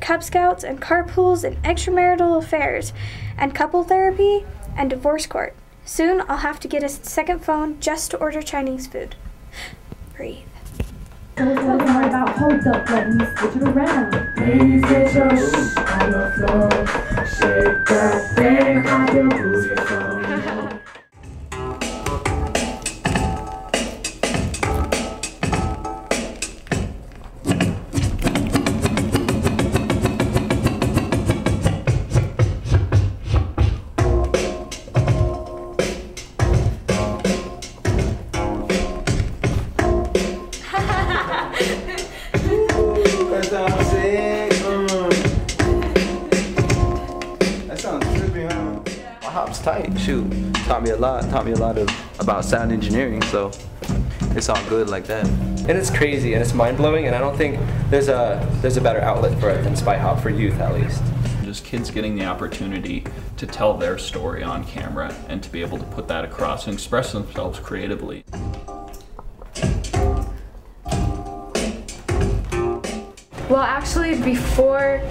Cub Scouts and carpools and extramarital affairs and couple therapy and divorce court. Soon I'll have to get a second phone just to order Chinese food. Breathe. Tell us more about hold up, let me switch it around. Ladies, get your shh on the floor. Shake that thing, have your booty phone. Tight, shoot, taught me a lot about sound engineering, so it's all good like that. And it's crazy and it's mind-blowing, and I don't think there's a better outlet for it than Spy Hop, for youth at least. Just kids getting the opportunity to tell their story on camera and to be able to put that across and express themselves creatively. Well, actually, before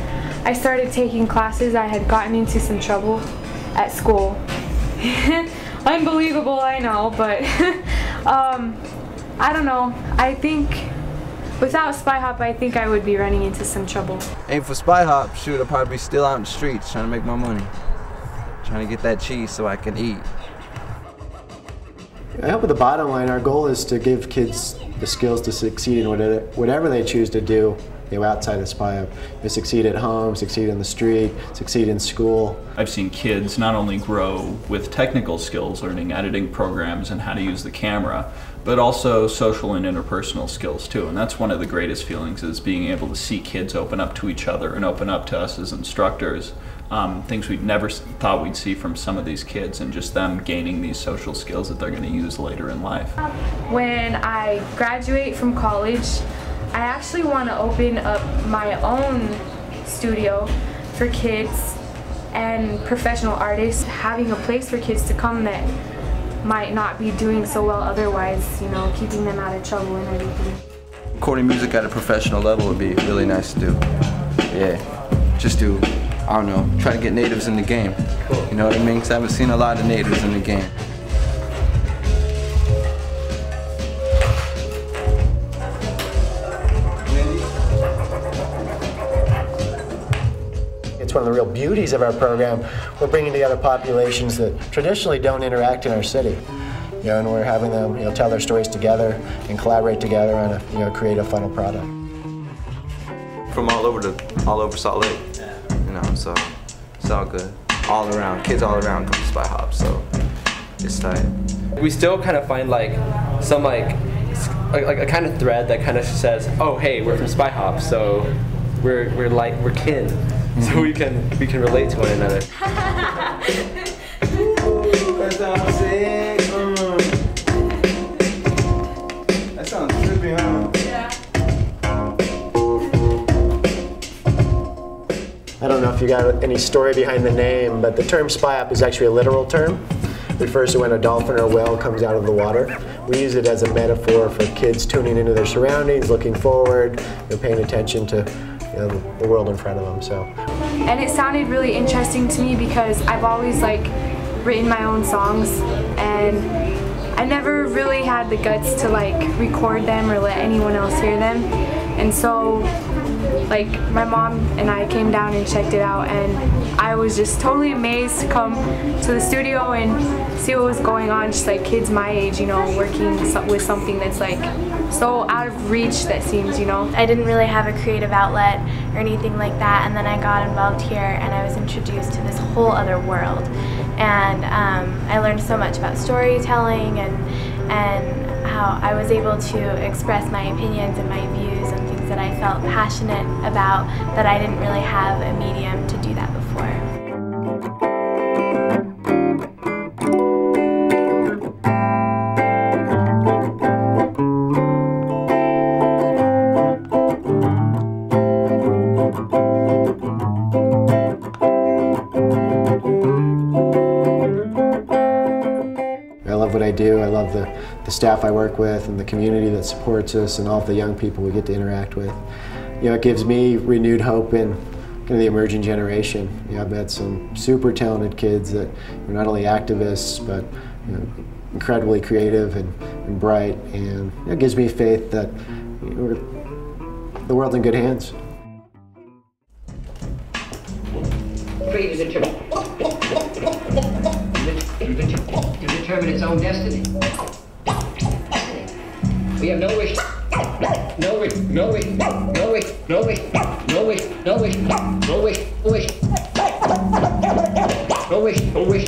I started taking classes, I had gotten into some trouble at school. Unbelievable, I know, but I don't know. I think without Spy Hop, I think I would be running into some trouble. Ain't for Spy Hop, shoot, I'll probably be still out in the streets trying to make my money. Trying to get that cheese so I can eat. I hope at the bottom line, our goal is to give kids the skills to succeed in whatever they choose to do, outside of Spy Hop. They succeed at home, succeed in the street, succeed in school. I've seen kids not only grow with technical skills, learning editing programs and how to use the camera, but also social and interpersonal skills too. And that's one of the greatest feelings, is being able to see kids open up to each other and open up to us as instructors. Things we'd never thought we'd see from some of these kids, and just them gaining these social skills that they're going to use later in life. When I graduate from college, I actually want to open up my own studio for kids and professional artists, having a place for kids to come that might not be doing so well otherwise, you know, keeping them out of trouble and everything. Recording music at a professional level would be really nice to do. Yeah, just to, I don't know, try to get natives in the game. You know what I mean? Because I haven't seen a lot of natives in the game. It's one of the real beauties of our program. We're bringing together populations that traditionally don't interact in our city. You know, and we're having them, you know, tell their stories together and collaborate together on a, you know, create a final product. From all over Salt Lake, you know, so it's all good. All around, kids all around come to Spy Hop, so it's tight. We still kind of find like some like a kind of thread that kind of says, oh hey, we're from Spy Hop, so we're kin. So we can relate to one another. That sounds trippy, huh? Yeah. I don't know if you got any story behind the name, but the term Spy Hop is actually a literal term. It refers to when a dolphin or whale comes out of the water. We use it as a metaphor for kids tuning into their surroundings, looking forward, you know, paying attention to, you know, the world in front of them. So. And it sounded really interesting to me because I've always like written my own songs, and I never really had the guts to like record them or let anyone else hear them. And so like my mom and I came down and checked it out, and I was just totally amazed to come to the studio and see what was going on, just like kids my age, you know, working with something that's like so out of reach, that seems, you know. I didn't really have a creative outlet or anything like that, and then I got involved here and I was introduced to this whole other world. And I learned so much about storytelling and how I was able to express my opinions and my views and things that I felt passionate about, that I didn't really have a medium to do that before. love what I do. I love the staff I work with and the community that supports us and all of the young people we get to interact with. You know, it gives me renewed hope in kind of the emerging generation. You know, I've met some super talented kids that are not only activists, but you know, incredibly creative and bright, and it gives me faith that you know, the world's in good hands. Free to determine its own destiny. We have no wish, no wish, no wish, no wish, no wish, no wish, no wish, no wish, no wish, no wish, no wish, no wish,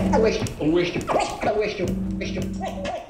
no wish, no wish, no wish, no wish, no wish.